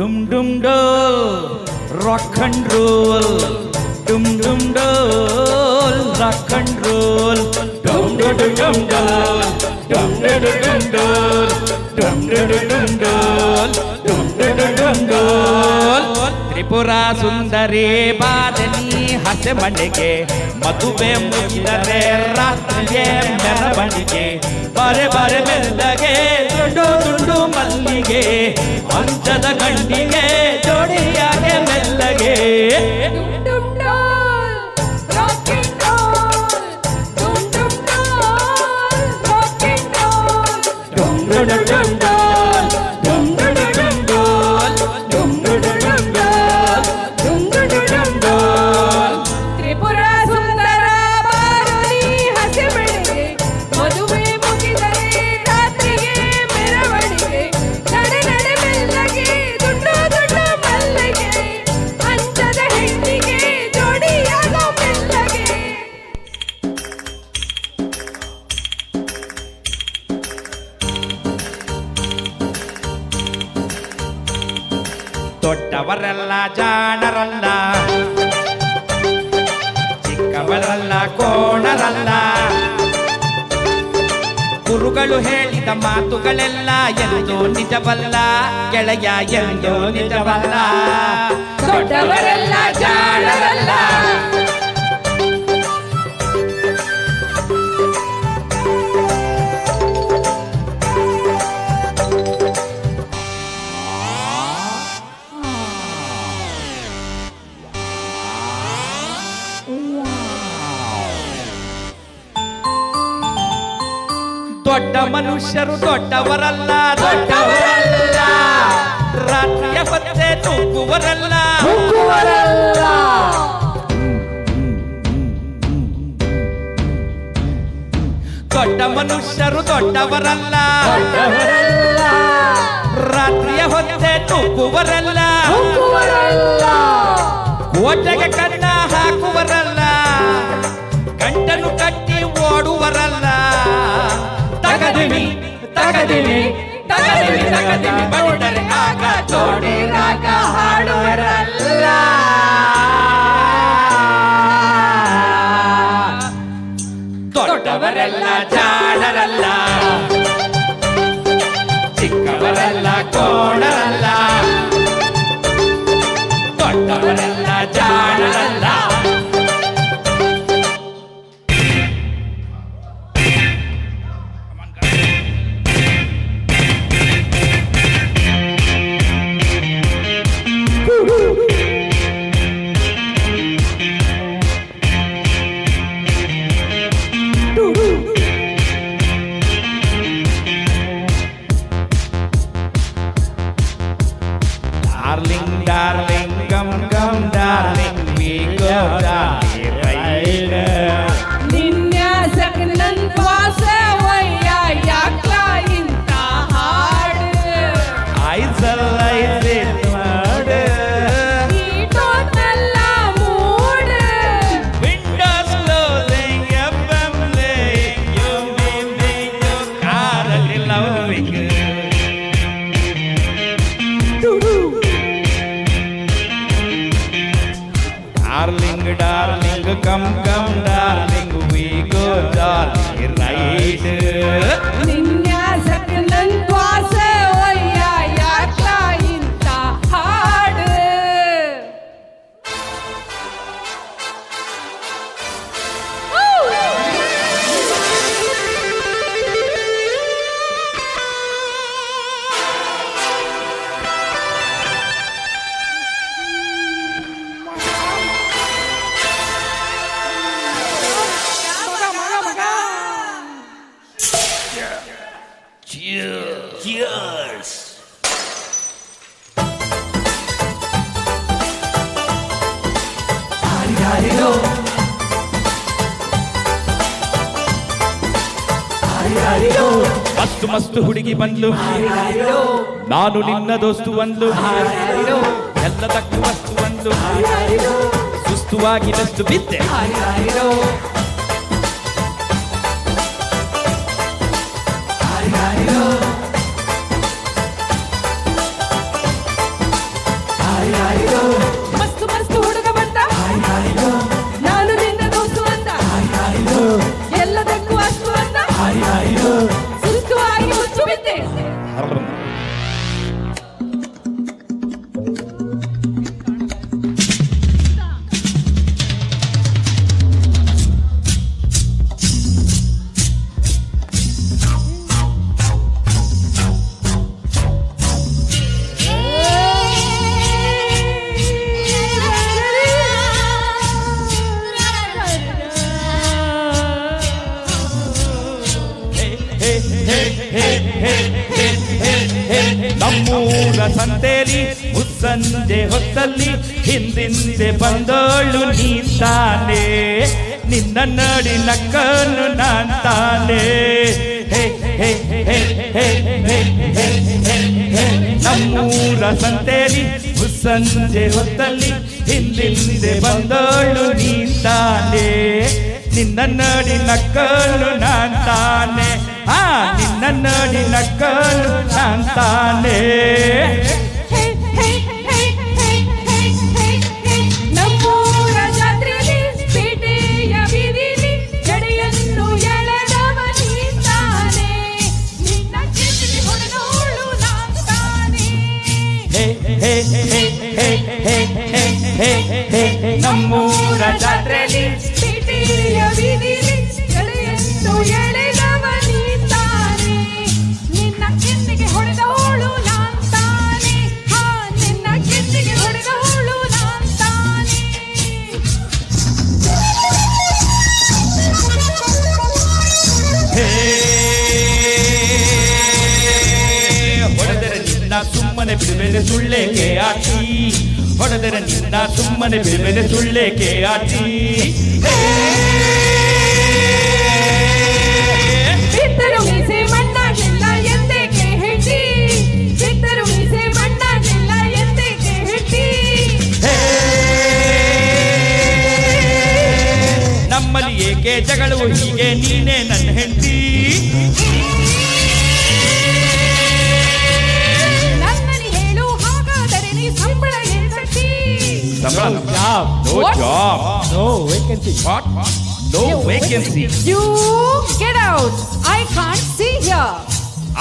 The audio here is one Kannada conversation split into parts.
Dum dum doll, rock and roll. Dum dum doll, rock and roll. Dum dum dum doll, dum dum dum doll, dum dum dum doll, dum dum dum doll. Tripura ಸುಂದರಿ ಬಾದನಿ ಹಸೆ ಮನೆಗೆ ಮದುವೆ ಮುಗಿದರೆ ರಾತ್ರಿಯೇ ಮೆರವಣಿಗೆ ಬಾರೆ ಬಾರೆ ಮೆಲ್ಲಗೆ ದುಂಡು ದುಂಡು ಮಲ್ಲಿಗೆ ಅಂಚದ ಗಂಡಿಗೆ ಜೋಡಿಯಾಗೆ ಮೆಲ್ಲಗೆ ದೊಡ್ಡವರೆಲ್ಲ ಜಾಣರಲ್ಲ, ಚಿಕ್ಕವರಲ್ಲ ಕೋಣರಲ್ಲ. ಗುರುಗಳು ಹೇಳಿದ ಮಾತುಗಳೆಲ್ಲ ಎಂದು ನಿಜವಲ್ಲ ಗೆಳೆಯ, ಎಂದು ನಿಜವಲ್ಲ. ದೊಡ್ಡವರೆಲ್ಲ ಜಾಣರಲ್ಲ, ದೊಡ್ಡ ಮನುಷ್ಯರು ದೊಡ್ಡವರಲ್ಲ, ದೊಡ್ಡವರಲ್ಲ. ರಾತ್ರಿಯ ಹೊತ್ತೆ ನುಗ್ಗುವರಲ್ಲ, ನುಗ್ಗುವರಲ್ಲ. ದೊಡ್ಡ ಮನುಷ್ಯರು ದೊಡ್ಡವರಲ್ಲ, ದೊಡ್ಡವರಲ್ಲ. ರಾತ್ರಿಯ ಹೊತ್ತೆ ನುಗ್ಗುವರಲ್ಲ, ನುಗ್ಗುವರಲ್ಲ. ಕೋಟೆಗೆ ಕನ್ನ ಹಾಕುವರಲ್ಲ, ಗಂಟನು ಕಟ್ಟಿ ಓಡುವರಲ್ಲ. ತಗದಿನಿ ತಗದಿನಿ ತಗದಿನಿ ತಗದಿನಿ ಬಡಿದರೆ ಆಗ ಜೋಡಿ ರಾಗ ಹಾಡುವರಲ್ಲ. ದೊಡ್ಡವರೆಲ್ಲ ಜಾಣರಲ್ಲ, ಚಿಕ್ಕವರೆಲ್ಲ ಕೋಣರಲ್ಲ. ದೊಡ್ಡವರೆಲ್ಲ ಜಾಣರಲ್ಲ. Darling, darling, come, come, darling, we go darling, right? ನಿನ್ಯಾಸಕ್ಕೆ ನನ್ ವಾಸವಯ್ಯ ಯಾಕ್ಲ ಇಂತ ಹಾಡು. ಐಸಲ್ ಮಾಡು, ಈಟೋನೆಲ್ಲ ಮೂಡು. windows closing, FM playing, you mean you carly loving. Darling, darling, come, come, darling, we go darling, right? ನಿನ್ಯಾಸಕ್ಕೆ ನನ್ ವಾಸವಯ್ಯ ಯಾಕ್ಲ ಇಂತ ಹಾಡು. Cheers! ಮಸ್ತು ಮಸ್ತು ಹುಡುಗಿ ಬಂದ್ಲು, ನಾನು ನಿನ್ನ ದೋಸ್ತು ಅಂದ್ಲು. ಎಲ್ಲದಕ್ಕೂ ವಸ್ತು ಅಂದ್ಲು, ಸುಸ್ತುವಾಗಿ ನಷ್ಟು ಬಿದ್ದೆ. ನಮ್ಮೂರ ಸಂತೆಲಿ ಮುಸ್ಸಂಜೆ ಹೊತ್ತಲ್ಲಿ ಹಿಂದಿಂದೆ ಬಂದೋಳು ನೀತಾನೆ ನಿನ್ನ ನಡಿ ನಕ್ಕನು ನಾನ್ ತಾನೆ ಹೇ ಹೇ ಹೇ ಹೇ ಹೇ ಹೇ ಹೇ ನಮ್ಮೂರ ಸಂತೆಲಿ ಮುಸ್ಸಂಜೆ ಹೊತ್ತಲ್ಲಿ ಹಿಂದಿಂದೆ ಬಂದೋಳು ನೀತಾನೆ ನಿನ್ನ ನಡಿ ನಕ್ಕಲು ನಾನ್ ತಾನೆ ನಿನ್ನ ನಡಿ ನಕ್ಕಲು ನಾನ್ ತಾನೆ ನಮ್ಮೂರ ಜಾತ್ರೆಯಲ್ಲಿ ಪೇಟೆಯ ಬೀದಿಲಿ ಜಡೆಯನ್ನು ಎಳೆದವ ನೀತಾನೆ ನಿನ್ನ ಕೆನ್ನೆಗೆ ಹೊಡೆದವಳು ನಾನ್ ತಾನೆ ಹೇ ಹೇ ಹೇ ಹೇ ಹೇ ಹೇ ಹೇ ಹೇ ನಮ್ಮೂರ ಜಾತ್ರೆಯಲ್ಲಿ ಪೇಟೆಯ ಬೀದಿಲಿ ಜಡೆಯನ್ನು ಎಳೆದವ ನೀತಾನೆ ನಿನ್ನ ಕೆನ್ನೆಗೆ ಹೊಡೆದವಳು ನಾನ್ ತಾನೆ ನಿನ್ನ ಕೆನ್ನೆಗೆ ಹೊಡೆದವಳು ನಾನ್ ತಾನೆ ಹೇ ಹೊಡೆದರೆ ನಿನ್ನ ಸುಮ್ಮನೆ ಬಿಡುವೆಲೆ ಸುಳ್ಳೇಕೆ ಆಟಿ ಹೊಡೆದರೆ ನಿನ್ನ ಸುಮ್ಮನೆ ಬಿಡುವೆಲೆ ಸುಳ್ಳೇಕೆ ಆಟಿ ಬಿತ್ತರು ಮೀಸೆ ಮಣ್ಣಾಗಿಲ್ಲ ಎಂದೇಕೆ ಹೆಂಡಿ ಬಿತ್ತರು ಮೀಸೆ ಮಣ್ಣಾಗಿಲ್ಲ ಎಂದೇಕೆ ಹೆಂಡಿ ನಮ್ಮಲ್ಲಿ ಏಕೆ ಜಗಳವು ಹೀಗೆ ನೀನೇ ನನ್ನ ಹೆಂಡತಿ ನನ್ನನಿ ಹೇಳು ಹಾಗಾದರೆ ನೀ ಸಂಬಳ ಎಂದತಿ No What? job. No vacancy. What? No vacancy. You get out. I can't see here.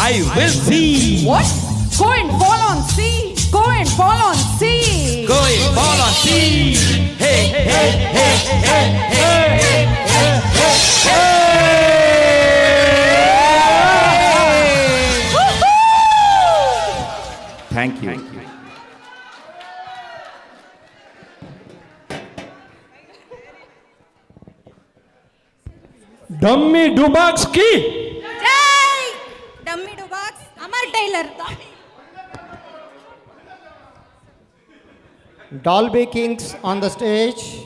I will see. What? Go and fall on sea. Go and fall on sea. Go and fall on sea. Hey, hey, hey, hey, hey, hey, hey. Thank you. Dummy Dubax की जय डम्मी डुबाक्स अमर टेलर Dolby Kings on the stage.